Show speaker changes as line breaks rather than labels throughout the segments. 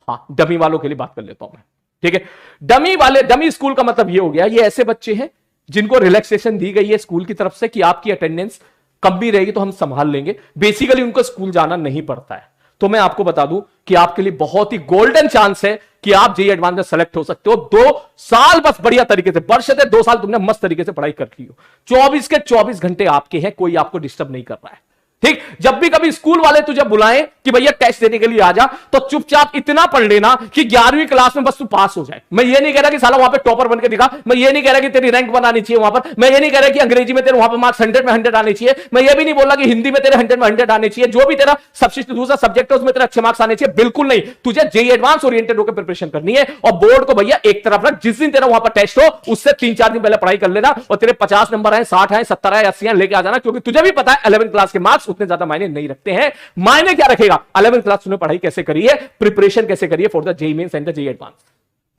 हाँ, डमी वालों के लिए बात कर लेता हूं मैं, ठीक है। डमी स्कूल का मतलब ये हो गया, ये ऐसे बच्चे हैं जिनको रिलैक्सेशन दी गई है स्कूल की तरफ से कि आपकी अटेंडेंस कम भी रहेगी तो हम संभाल लेंगे, बेसिकली उनको स्कूल जाना नहीं पड़ता है। तो मैं आपको बता दूं कि आपके लिए बहुत ही गोल्डन चांस है कि आप जेईई एडवांस में सेलेक्ट हो सकते हो। 2 साल बस बढ़िया तरीके से, बरशते 2 साल तुमने मस्त तरीके से पढ़ाई कर ली हो, 24 के 24 घंटे आपके हैं, कोई आपको डिस्टर्ब नहीं कर रहा है, ठीक। जब भी कभी स्कूल वाले तुझे बुलाएं कि भैया टेस्ट देने के लिए आ जा, तो चुपचाप इतना पढ़ लेना कि 11वीं क्लास में बस तू पास हो जाए। मैं ये नहीं कह रहा कि साला वहां पे टॉपर बन के दिखा, मैं ये नहीं कह रहा कि तेरी रैंक बनानी चाहिए वहां पर, मैं ये नहीं कह रहा कि अंग्रेजी में तेरे वहां पर मार्क्स 100 में 100 आने चाहिए, मैं ये भी नहीं बोल रहा कि हिंदी में तेरे 100 में 100 आने चाहिए, जो भी तेरा सब्जेक्ट दूसरा सब्जेक्ट है उसमें तेरे अच्छे मार्क्स आने चाहिए, बिल्कुल नहीं। तुझे जेईई एडवांस ओरिएंटेड होकर प्रिपरेशन करनी है, और बोर्ड को भैया एक तरफ रख, जिस दिन तेरा वहां पर टेस्ट हो उससे 3-4 दिन पहले पढ़ाई कर लेना, और तेरे 50 नंबर आए, 60 आए, 70 आए, 80 लेके आ जाना, क्योंकि तुझे भी पता है 11th क्लास के मार्क्स उतने ज्यादा मायने नहीं रखते हैं। मायने क्या रखेगा, 11th क्लास तूने पढ़ाई कैसे करी है, प्रिपरेशन कैसे करी है for the JEE mains and the JEE advance.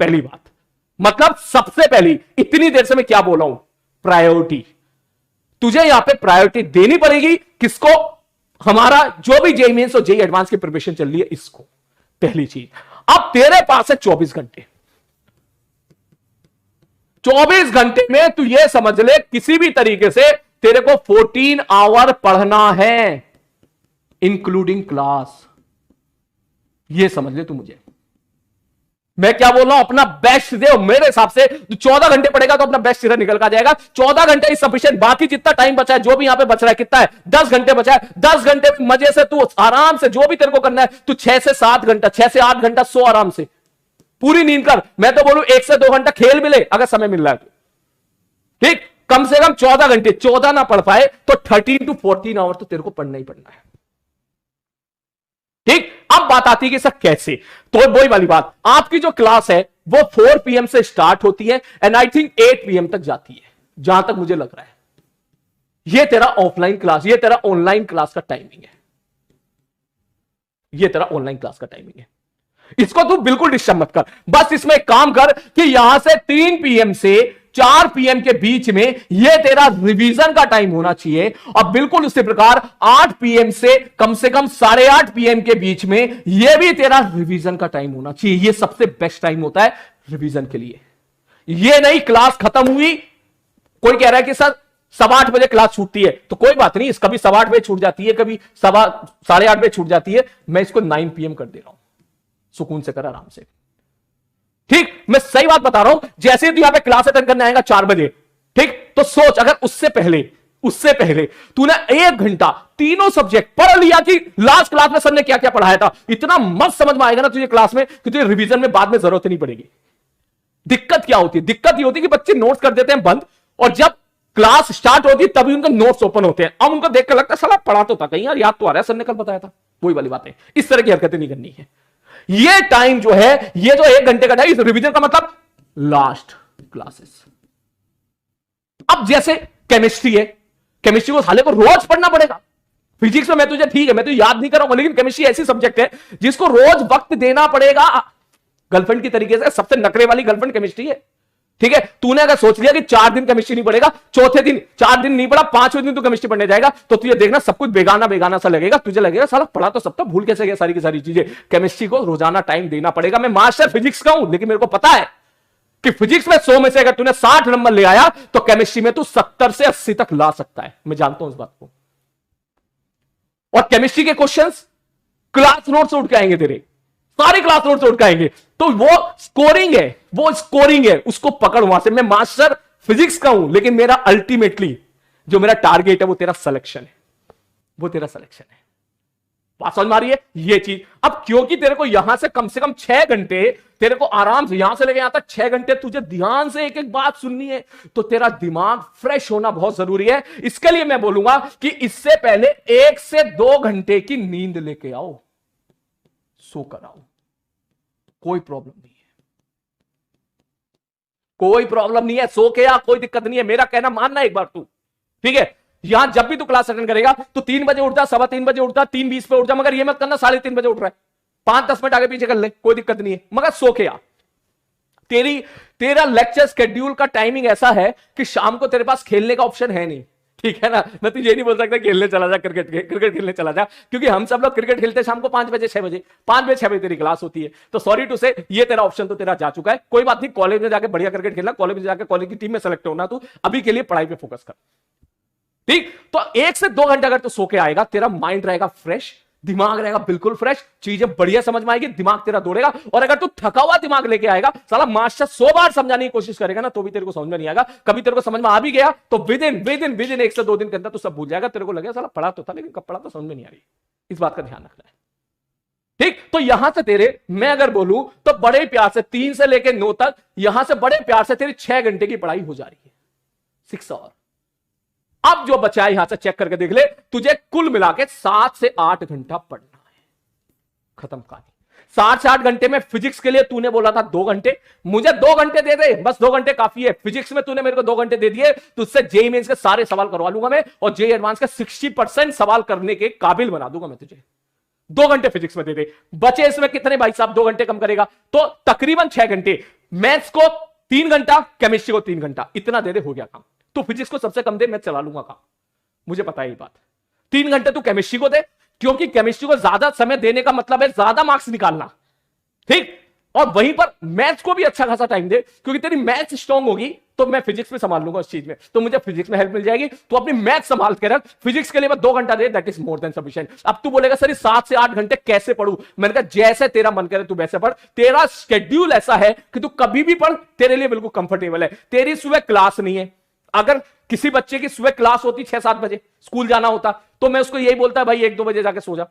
पहली बात, मतलब सबसे पहली, इतनी देर से मैं क्या बोला हूं, प्रायोरिटी। तुझे यहां पे प्रायोरिटी देनी पड़ेगी, किसको, हमारा जो भी जेईई मेंस और जेईई एडवांस की प्रिपरेशन चल रही है इसको, पहली चीज। अब तेरे पास है 24 घंटे, 24 घंटे में तू ये समझ ले किसी भी तरीके से तेरे को 14 आवर पढ़ना है, इंक्लूडिंग क्लास। ये समझ ले तू मुझे, मैं क्या बोल रहा हूं, अपना बेस्ट दे। मेरे हिसाब से तू 14 घंटे पढ़ेगा तो अपना बेस्ट सीधा निकल का जाएगा। 14 घंटे इज सफिशिएंट। बाकी जितना टाइम बचा है, जो भी यहां पे बच रहा है, कितना है, 10 घंटे बचा है। 10 घंटे मजे से तू आराम से जो भी तेरे को करना है, तू 6 से 7 घंटा, 6 से 8 घंटा सो आराम से, पूरी नींद कर। मैं तो बोलूं 1 से 2 घंटा खेल भी ले अगर समय मिल रहा है तो, ठीक। कम से कम 14 घंटे, 14 ना पढ़ पाए तो 13 to 14 आवर तो तेरे को पढ़ना ही पढ़ना है, ठीक। अब बात आती है कि सर कैसे, तो वही वाली बात, आपकी जो क्लास है वो 4 PM से स्टार्ट होती है एंड आई थिंक 8 PM तक जाती है, जहां तक मुझे लग रहा है। ये तेरा ऑफलाइन क्लास, ये तेरा ऑनलाइन क्लास का टाइमिंग है, ये तेरा ऑनलाइन क्लास का टाइमिंग है। इसको तू बिल्कुल डिस्टर्ब मत कर, बस इसमें एक काम कर कि यहां से 3 PM से 4 PM के बीच में ये तेरा रिवीजन का टाइम होना चाहिए, और बिल्कुल उसी प्रकार 8 PM से कम 8:30 PM के बीच में ये भी तेरा रिवीजन का टाइम होना चाहिए। ये सबसे बेस्ट टाइम होता है रिवीजन के लिए। ये नहीं क्लास खत्म हुई, कोई कह रहा है कि सर 8:15 बजे क्लास छूटती है, तो कोई बात नहीं, कभी 8:15 बजे छूट जाती है, कभी 8:30 बजे छूट जाती है, मैं इसको 9 PM कर दे रहा हूं, सुकून से कर, आराम से, ठीक। मैं सही बात बता रहा हूं, जैसे तू यहां पे क्लास अटेंड करने आएगा 4 बजे, ठीक, तो सोच अगर उससे पहले तूने 1 घंटा तीनों सब्जेक्ट पढ़ लिया कि लास्ट क्लास में सर ने क्या क्या पढ़ाया था, इतना मस्त समझ में आएगा ना तुझे क्लास में कि तुझे रिवीजन में बाद में जरूरत नहीं पड़ेगी। दिक्कत क्या होती है, दिक्कत ये होती है कि बच्चे नोट्स कर देते हैं बंद, और जब क्लास स्टार्ट होती है तभी उनके नोट्स ओपन होते हैं। अब उनको देखकर लगता है साला पढ़ा तो था कहीं यार, याद तो आ रहा है, सर ने कल बताया था। वही वाली बात है, इस तरह की हरकतें नहीं करनी है। ये टाइम जो है, ये जो 1 घंटे का टाइम, इस रिवीजन का मतलब लास्ट क्लासेस। अब जैसे केमिस्ट्री है, केमिस्ट्री को साले को रोज पढ़ना पड़ेगा। फिजिक्स में मैं तुझे ठीक है, मैं तुझे याद नहीं करूंगा, लेकिन केमिस्ट्री ऐसी सब्जेक्ट है जिसको रोज वक्त देना पड़ेगा, गर्लफ्रेंड की तरीके से। सबसे नखरे वाली गर्लफ्रेंड केमिस्ट्री है, ठीक है। तूने अगर सोच लिया कि 4 दिन केमिस्ट्री नहीं पढ़ेगा, चौथे दिन 4 दिन नहीं पढ़ा, 5वें दिन तू केमिस्ट्री पढ़ने जाएगा, तो तुझे देखना सब कुछ बेगाना बेगाना सा लगेगा। तुझे लगेगा साला पढ़ा तो सब था, भूल कैसे गया सारी की सारी चीजें। केमिस्ट्री को रोजाना टाइम देना पड़ेगा। मैं मास्टर फिजिक्स का हूं, लेकिन मेरे को पता है कि फिजिक्स में 100 में से अगर तूने 60 नंबर ले आया तो केमिस्ट्री में तू 70 से 80 तक ला सकता है। मैं जानता हूं इस बात को। और केमिस्ट्री के क्वेश्चंस क्लास नोट से उठ के आएंगे, तेरे सारे क्लास नोट से उठ के आएंगे, तो वो स्कोरिंग है, वो स्कोरिंग है, उसको पकड़ वहां से। मैं मास्टर फिजिक्स का हूं, लेकिन मेरा अल्टीमेटली जो मेरा टारगेट है वो तेरा सिलेक्शन है, वो तेरा सिलेक्शन है। बात समझ में आ रही है ये चीज। अब क्योंकि तेरे को यहां से कम 6 घंटे, तेरे को आराम से यहां से लेके यहां तक 6 घंटे तुझे ध्यान से एक एक बात सुननी है, तो तेरा दिमाग फ्रेश होना बहुत जरूरी है। इसके लिए मैं बोलूंगा कि इससे पहले 1 से 2 घंटे की नींद लेके आओ, सो कर आओ, कोई प्रॉब्लम नहीं है, कोई प्रॉब्लम नहीं है, सो के आ, कोई दिक्कत नहीं है। मेरा कहना मानना एक बार तू, ठीक है। यहां जब भी तू क्लास अटेंड करेगा तो 3 बजे उठ जा, 3:15 बजे उठ जा, 3:20 पे उठ जा, मगर ये मत करना 3:30 बजे उठ रहा है, 5-10 मिनट आगे पीछे कर ले, कोई दिक्कत नहीं है, मगर सो के आ। तेरा लेक्चर शेड्यूल का टाइमिंग ऐसा है कि शाम को तेरे पास खेलने का ऑप्शन है नहीं। ठीक है ना। मैं तुझे ये नहीं बोल सकता खेलने चला जा, क्रिकेट खेलने चला जा, क्योंकि हम सब लोग क्रिकेट खेलते हैं शाम को 5 बजे 6 बजे, 5 बजे 6 बजे तेरी क्लास होती है। तो सॉरी टू से ये तेरा ऑप्शन तो तेरा जा चुका है। कोई बात नहीं, कॉलेज में जाकर बढ़िया क्रिकेट खेलना, कॉलेज में जाकर कॉलेज की टीम में सेलेक्ट होना। तू अभी के लिए पढ़ाई पे फोकस कर, ठीक। तो 1 से 2 घंटे अगर तू सो के आएगा, तेरा माइंड रहेगा फ्रेश, दिमाग रहेगा बिल्कुल फ्रेश, चीजें बढ़िया समझ में आएगी, दिमाग तेरा दौड़ेगा। और अगर तू थका हुआ दिमाग लेके आएगा, साला मास्टर 100 बार समझाने की कोशिश करेगा ना, तो भी तेरे को समझ में नहीं आएगा। कभी तेरे को समझ में आ भी गया तो विद इन 1 से 2 दिन के अंदर तू सब भूल जाएगा। तेरे को लगेगा साला पढ़ा तो था, लेकिन कब पढ़ा तो समझ में नहीं आ रही। इस बात का ध्यान रखना है, ठीक। तो यहां से तेरे, मैं अगर बोलूं तो बड़े प्यार से 3 से लेकर 9 तक, यहां से बड़े प्यार से तेरी 6 घंटे की पढ़ाई हो जा रही है, 6 आवर। अब जो बचा है यहां से चेक करके देख ले, तुझे कुल मिला के 7 से 8 घंटा पढ़ना है, खत्म कहानी। 7 से 8 घंटे में फिजिक्स के लिए तूने बोला था 2 घंटे, मुझे 2 घंटे दे दे, बस 2 घंटे काफी है। फिजिक्स में तूने मेरे को 2 घंटे दे दिए, तुझसे जेईई मेंस के सारे सवाल करवा लूंगा मैं, और जेईई एडवांस के 60% सवाल करने के काबिल बना दूंगा मैं तुझे। 2 घंटे फिजिक्स में दे दे, बचे इसमें कितने भाई साहब? 2 घंटे कम करेगा तो तकरीबन 6 घंटे। मैथ्स को 3 घंटा, केमिस्ट्री को 3 घंटा, इतना दे दे, हो गया काम। तो फिजिक्स को सबसे कम दे, मैं चला लूंगा काम, मुझे पता है ये बात। 3 घंटे तू केमिस्ट्री को दे, क्योंकि केमिस्ट्री को ज्यादा समय देने का मतलब है ज्यादा मार्क्स निकालना, ठीक। और वहीं पर मैथ्स को भी अच्छा खासा टाइम दे, क्योंकि तेरी मैथ्स स्ट्रांग होगी तो मैं फिजिक्स में संभाल लूंगा उस चीज में, तो मुझे फिजिक्स में हेल्प मिल जाएगी। तो अपनी मैथ्स संभाल के रख, फिजिक्स के लिए मैं 2 घंटा दे, that is more than sufficient. अब तू बोलेगा सर 7 से 8 घंटे कैसे पढ़ूं? मैंने कहा जैसे तेरा मन करे तू वैसे पढ़, तेरा शेड्यूल ऐसा है कि तू कभी भी पढ़, तेरे लिए बिल्कुल कंफर्टेबल है। तेरी सुबह क्लास नहीं है, अगर किसी बच्चे की सुबह क्लास होती 6-7 बजे, स्कूल जाना होता, तो मैं उसको यही बोलता भाई 1-2 बजे जाके सो जा,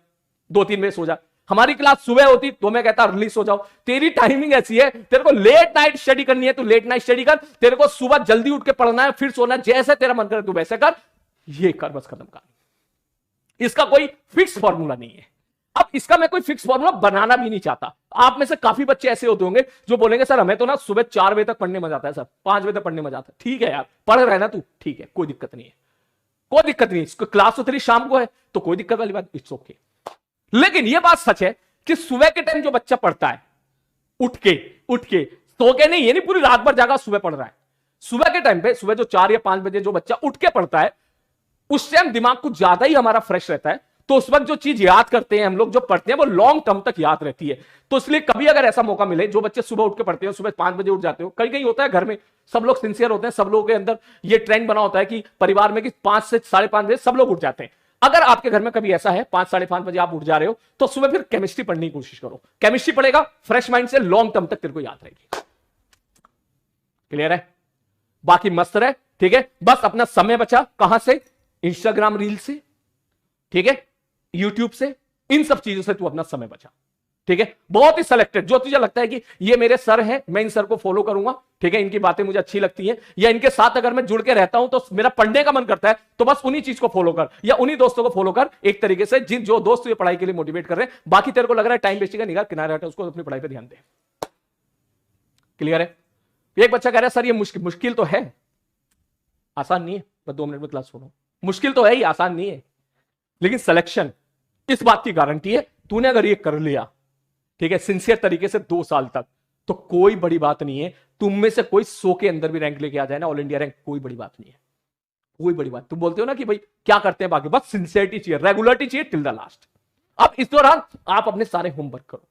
2-3 बजे सो जा। हमारी क्लास सुबह होती तो मैं कहता रिलीज हो जाओ। तेरी टाइमिंग ऐसी है, तेरे को लेट नाइट स्टडी करनी है, तू लेट नाइट स्टडी कर, तेरे को सुबह जल्दी उठ के पढ़ना है, फिर सोना है, जैसे तेरा मन करे तू वैसे कर, ये कर, बस खत्म कर। इसका कोई फिक्स फॉर्मूला नहीं है। अब इसका मैं कोई फिक्स फॉर्मूला बनाना भी नहीं चाहता। आप में से काफी बच्चे ऐसे होते होंगे जो बोलेंगे सर हमें तो ना सुबह 4 बजे तक पढ़ने में जाता है, सर 5 बजे तक पढ़ने में जाता है। ठीक है यार, पढ़ रहा है ना तू, ठीक है, कोई दिक्कत नहीं है, कोई दिक्कत नहीं है। क्लास तो तेरी शाम को है तो कोई दिक्कत वाली बात, इट्स ओके। लेकिन यह बात सच है कि सुबह के टाइम जो बच्चा पढ़ता है, उठ के सो के नहीं, ये नहीं पूरी रात भर जागा सुबह पढ़ रहा है, सुबह के टाइम पे, सुबह जो 4 या 5 बजे जो बच्चा उठ के पढ़ता है, उस टाइम दिमाग कुछ ज्यादा ही हमारा फ्रेश रहता है। तो उस वक्त जो चीज याद करते हैं हम लोग, जो पढ़ते हैं, वो लॉन्ग टर्म तक याद रहती है। तो इसलिए कभी अगर ऐसा मौका मिले, जो बच्चे सुबह उठ के पढ़ते हैं, सुबह 5 बजे उठ जाते हो, कहीं कहीं होता है घर में सब लोग सिंसियर होते हैं, सब लोगों के अंदर ये ट्रेंड बना होता है कि परिवार में कि 5 से 5:30 बजे सब लोग उठ जाते हैं। अगर आपके घर में कभी ऐसा है 5-5:30 बजे आप उठ जा रहे हो, तो सुबह फिर केमिस्ट्री पढ़ने की कोशिश करो। केमिस्ट्री पढ़ेगा फ्रेश माइंड से, लॉन्ग टर्म तक तेरे को याद रहेगी। क्लियर है? बाकी मस्त रहे, ठीक है। बस अपना समय बचा कहां से? इंस्टाग्राम रील से, ठीक है, यूट्यूब से, इन सब चीजों से तू अपना समय बचा, ठीक है। बहुत ही सिलेक्टेड, जो तुझे लगता है कि ये मेरे सर हैं, मैं इन सर को फॉलो करूंगा, ठीक है, इनकी बातें मुझे अच्छी लगती हैं, या इनके साथ अगर मैं जुड़ के रहता हूं तो मेरा पढ़ने का मन करता है, तो बस उन्हीं चीज को फॉलो कर, या उन्हीं दोस्तों को फॉलो कर, एक तरीके से जिन जो दोस्त तुझे पढ़ाई के लिए मोटिवेट कर रहे हैं। बाकी तेरे को लग रहा है टाइम वेस्टिंग का, निगाह किनारे हटा, उसको अपनी पढ़ाई पर ध्यान दे। क्लियर है? एक बच्चा कह रहा है सर ये मुश्किल तो है, आसान नहीं है, बस 2 मिनट में क्लास सुनो। मुश्किल तो है ही, आसान नहीं है, लेकिन सिलेक्शन इस बात की गारंटी है, तूने अगर ये कर लिया, ठीक है, सिंसियर तरीके से 2 साल तक, तो कोई बड़ी बात नहीं है। तुम में से कोई 100 के अंदर भी रैंक लेके आ जाए ना, ऑल इंडिया रैंक, कोई बड़ी बात नहीं है, कोई बड़ी बात। तुम बोलते हो ना कि भाई क्या करते हैं बाकी, बस सिंसियरिटी चाहिए, रेगुलरिटी चाहिए टिल द लास्ट। अब इस दौरान आप अपने सारे होमवर्क करो,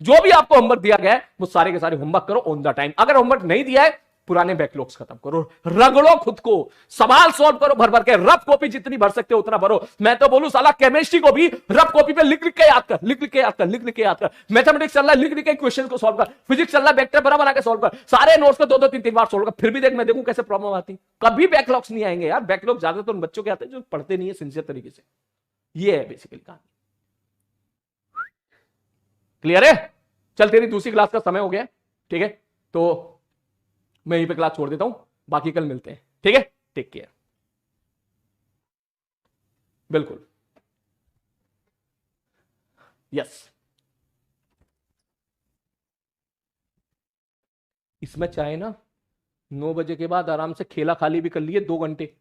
जो भी आपको होमवर्क दिया गया है वो सारे के सारे होमवर्क करो ऑन द टाइम। अगर होमवर्क नहीं दिया है, पुराने बैकलॉग्स खत्म करो, रगड़ो खुद को, सवाल सॉल्व करो भर भर के, रफ कॉपी जितनी भर सकते हो उतना भरो। मैं तो बोलूं साला केमिस्ट्री को भी रफ कॉपी पे लिख लिख के याद कर, लिख लिख के याद कर, लिख लिख के याद कर। मैथमेटिक्स चल रहा है, लिख लिख के क्वेश्चन को सॉल्व कर। फिजिक्स चल रहा है, वेक्टर बना के सॉल्व कर। सारे नोट्स को 2-2 3-3 बार सॉल्व कर, फिर भी देख, मैं देखूं कैसे प्रॉब्लम आती। कभी बैकलॉग्स नहीं आएंगे यार, बैकलॉग ज्यादातर उन बच्चों के आते हैं जो पढ़ते नहीं है सिंसियर तरीके से। ये है बेसिकली कहानी। क्लियर है? चल तेरी दूसरी क्लास का समय हो गया, ठीक है, तो मैं यहीं पे क्लास छोड़ देता हूं, बाकी कल मिलते हैं, ठीक है। Take care. बिल्कुल, यस। इसमें चाहे ना 9 बजे के बाद आराम से खेला खाली भी कर लिए 2 घंटे,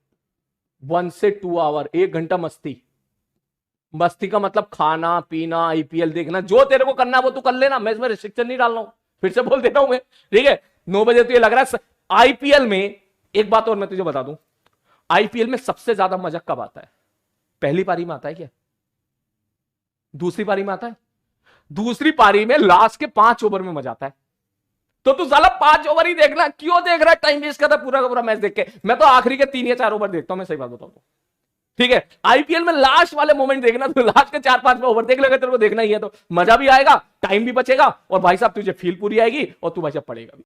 1 से 2 आवर, 1 घंटा मस्ती। मस्ती का मतलब खाना पीना, आईपीएल देखना, जो तेरे को करना है वो तू कर लेना, मैं इसमें रिस्ट्रिक्शन नहीं डाल रहा हूं, फिर से बोल देता हूं मैं, ठीक है। 9 बजे तो ये लग रहा है आईपीएल में। एक बात और मैं तुझे बता दूं, आईपीएल में सबसे ज्यादा मजा कब आता है? पहली पारी में आता है क्या? दूसरी पारी में आता है? दूसरी पारी में लास्ट के 5 ओवर में मजा आता है। तो तू साला 5 ओवर ही देखना, क्यों देख रहा है? टाइम वेस्ट कर रहा है पूरा का पूरा मैच देख के। मैं तो आखिरी के 3 या 4 ओवर देखता हूं, मैं सही बात बताऊं तो। ठीक है, आईपीएल में लास्ट वाले मोमेंट देखना, तो लास्ट के 4-5 ओवर देख लेगा, तेरे को देखना ही है तो मजा भी आएगा, टाइम भी बचेगा, और भाई साहब तुझे फील पूरी आएगी, और तू भाई साहब पड़ेगा भी।